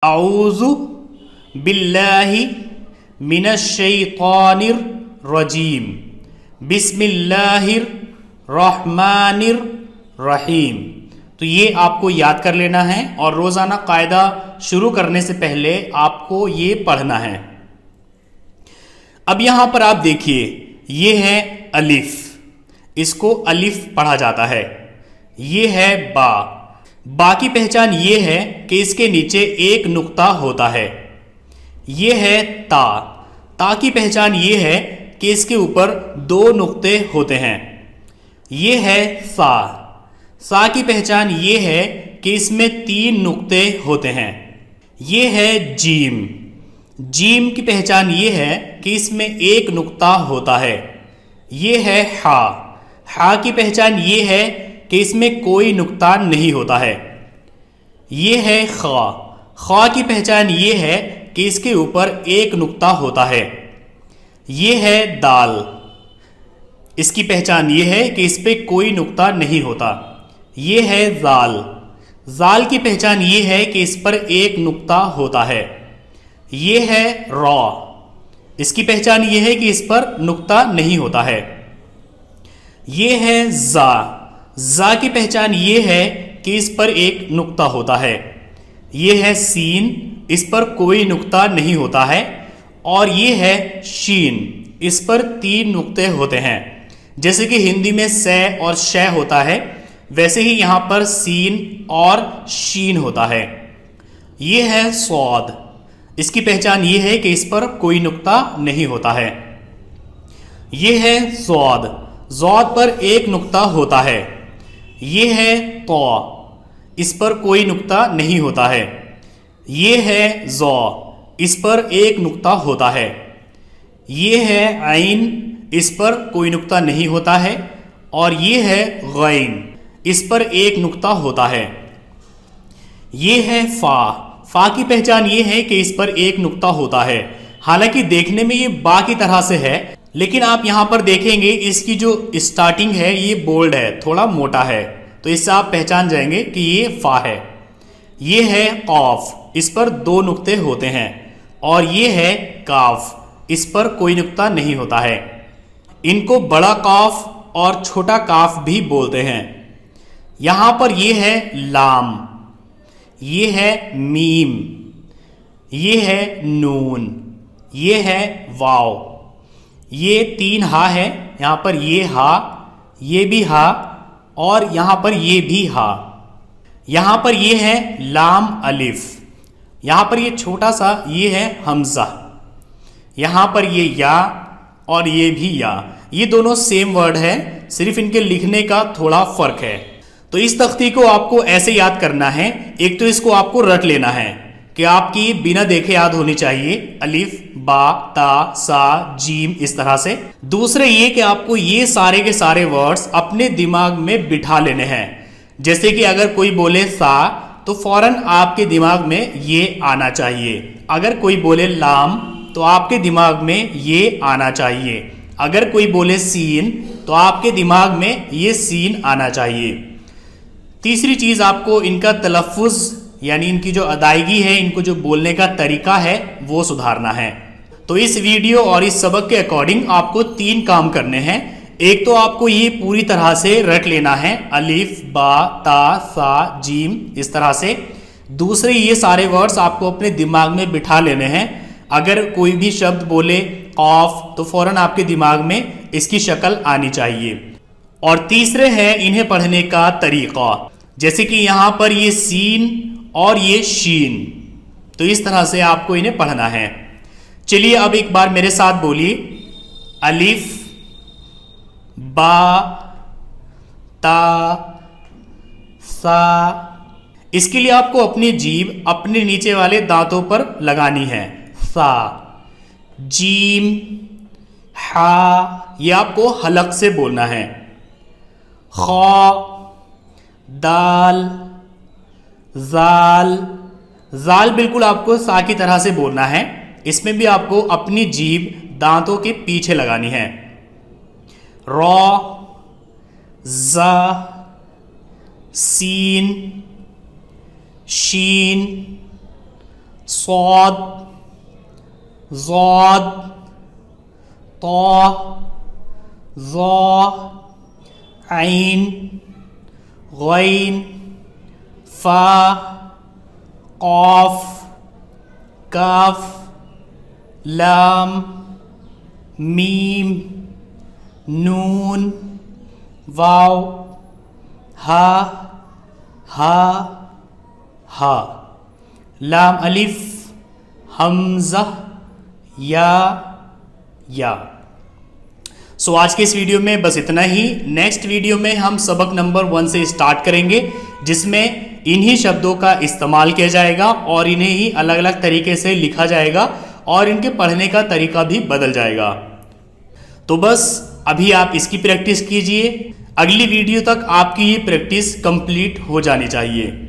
اعوذ باللہ من الشیطان الرجیم بسم اللہ الرحمن الرحیم. تو یہ آپ کو یاد کر لینا ہے اور روزانہ قاعدہ شروع کرنے سے پہلے آپ کو یہ پڑھنا ہے. اب یہاں پر آپ دیکھیے یہ ہے الف، اس کو الف پڑھا جاتا ہے. یہ ہے با، با کی پہچان یہ ہے کہ اس کے نیچے ایک نقطہ ہوتا ہے. یہ ہے تا، تا کی پہچان یہ ہے کہ اس کے اوپر دو نقطے ہوتے ہیں. یہ ہے سا، سا کی پہچان یہ ہے کہ اس میں تین نقطے ہوتے ہیں. یہ ہے جیم، جیم کی پہچان یہ ہے کہ اس میں ایک نقطہ ہوتا ہے. یہ ہے ہا، ہا کی پہچان یہ ہے کہ اس میں کوئی نقطہ نہیں ہوتا ہے. یہ ہے خا، خا کی پہچان یہ ہے کہ اس کے اوپر ایک نقطہ ہوتا ہے. یہ ہے دال، اس کی پہچان یہ ہے کہ اس پہ کوئی نقطہ نہیں ہوتا. یہ ہے زال، زال کی پہچان یہ ہے کہ اس پر ایک نقطہ ہوتا ہے. یہ ہے را، اس کی پہچان یہ ہے کہ اس پر نقطہ نہیں ہوتا ہے. یہ ہے زا، زا کی پہچان یہ ہے کہ اس پر ایک نقطہ ہوتا ہے. یہ ہے سین، اس پر کوئی نقطہ نہیں ہوتا ہے. اور یہ ہے شین، اس پر تین نقطے ہوتے ہیں. جیسے کہ ہندی میں سے اور شے ہوتا ہے ویسے ہی یہاں پر سین اور شین ہوتا ہے. یہ ہے صاد، اس کی پہچان یہ ہے کہ اس پر کوئی نقطہ نہیں ہوتا ہے. یہ ہے ضاد، ضاد پر ایک نقطہ ہوتا ہے. یہ ہے طا، اس پر کوئی نقطہ نہیں ہوتا ہے. یہ ہے ضا، اس پر ایک نقطہ ہوتا ہے. یہ ہے عین، اس پر کوئی نقطہ نہیں ہوتا ہے. اور یہ ہے غین، اس پر ایک نقطہ ہوتا ہے. یہ ہے فا، فا کی پہچان یہ ہے کہ اس پر ایک نقطہ ہوتا ہے. حالانکہ دیکھنے میں یہ با کی طرح سے ہے لیکن آپ یہاں پر دیکھیں گے اس کی جو اسٹارٹنگ ہے یہ بولڈ ہے، تھوڑا موٹا ہے، تو اس سے آپ پہچان جائیں گے کہ یہ فا ہے. یہ ہے قاف، اس پر دو نقطے ہوتے ہیں. اور یہ ہے کاف، اس پر کوئی نقطہ نہیں ہوتا ہے. ان کو بڑا قاف اور چھوٹا کاف بھی بولتے ہیں. یہاں پر یہ ہے لام، یہ ہے میم، یہ ہے نون، یہ ہے واو. یہ تین ہا ہے، یہاں پر یہ ہا، یہ بھی ہا اور یہاں پر یہ بھی ہا. یہاں پر یہ ہے لام الف، یہاں پر یہ چھوٹا سا یہ ہے حمزہ. یہاں پر یہ یا اور یہ بھی یا، یہ دونوں سیم ورڈ ہے، صرف ان کے لکھنے کا تھوڑا فرق ہے. تو اس تختی کو آپ کو ایسے یاد کرنا ہے. ایک تو اس کو آپ کو رٹ لینا ہے کہ آپ کی بنا دیکھے یاد ہونی چاہیے، الف با تا سا جیم اس طرح سے. دوسرے یہ کہ آپ کو یہ سارے کے سارے ورڈز اپنے دماغ میں بٹھا لینے ہیں. جیسے کہ اگر کوئی بولے سا تو فوراً آپ کے دماغ میں یہ آنا چاہیے. اگر کوئی بولے لام تو آپ کے دماغ میں یہ آنا چاہیے. اگر کوئی بولے سین تو آپ کے دماغ میں یہ سین آنا چاہیے. تیسری چیز آپ کو ان کا تلفظ یعنی ان کی جو ادائیگی ہے، ان کو جو بولنے کا طریقہ ہے وہ سدھارنا ہے. تو اس ویڈیو اور اس سبق کے اکارڈنگ آپ کو تین کام کرنے ہیں. ایک تو آپ کو یہ پوری طرح سے رٹ لینا ہے، الف با تا سا جیم اس طرح سے. دوسرے یہ سارے ورڈز آپ کو اپنے دماغ میں بٹھا لینے ہیں. اگر کوئی بھی شبد بولے قاف تو فوراً آپ کے دماغ میں اس کی شکل آنی چاہیے. اور تیسرے ہے انہیں پڑھنے کا طریقہ. جیسے کہ یہاں پر یہ سین اور یہ شین، تو اس طرح سے آپ کو انہیں پڑھنا ہے. چلیے اب ایک بار میرے ساتھ بولیے، الف با تا سا. اس کے لیے آپ کو اپنی جیب اپنے نیچے والے دانتوں پر لگانی ہے. سا جیم ہا، یہ آپ کو حلق سے بولنا ہے. خا دال زال، زال بالکل آپ کو سا کی طرح سے بولنا ہے. اس میں بھی آپ کو اپنی جیب دانتوں کے پیچھے لگانی ہے. را زا سین شین صاد ضاد طا ظا عین غین فا قاف کاف لام میم نون واو ہا لام الف حمزہ یا سو آج کے اس ویڈیو میں بس اتنا ہی. نیکسٹ ویڈیو میں ہم سبق نمبر 1 سے اسٹارٹ کریں گے جس میں انہی شبدوں کا استعمال کیا جائے گا اور انہیں ہی الگ الگ طریقے سے لکھا جائے گا اور ان کے پڑھنے کا طریقہ بھی بدل جائے گا. تو بس ابھی آپ اس کی پریکٹس کیجئے. اگلی ویڈیو تک آپ کی یہ پریکٹس کمپلیٹ ہو جانی چاہیے.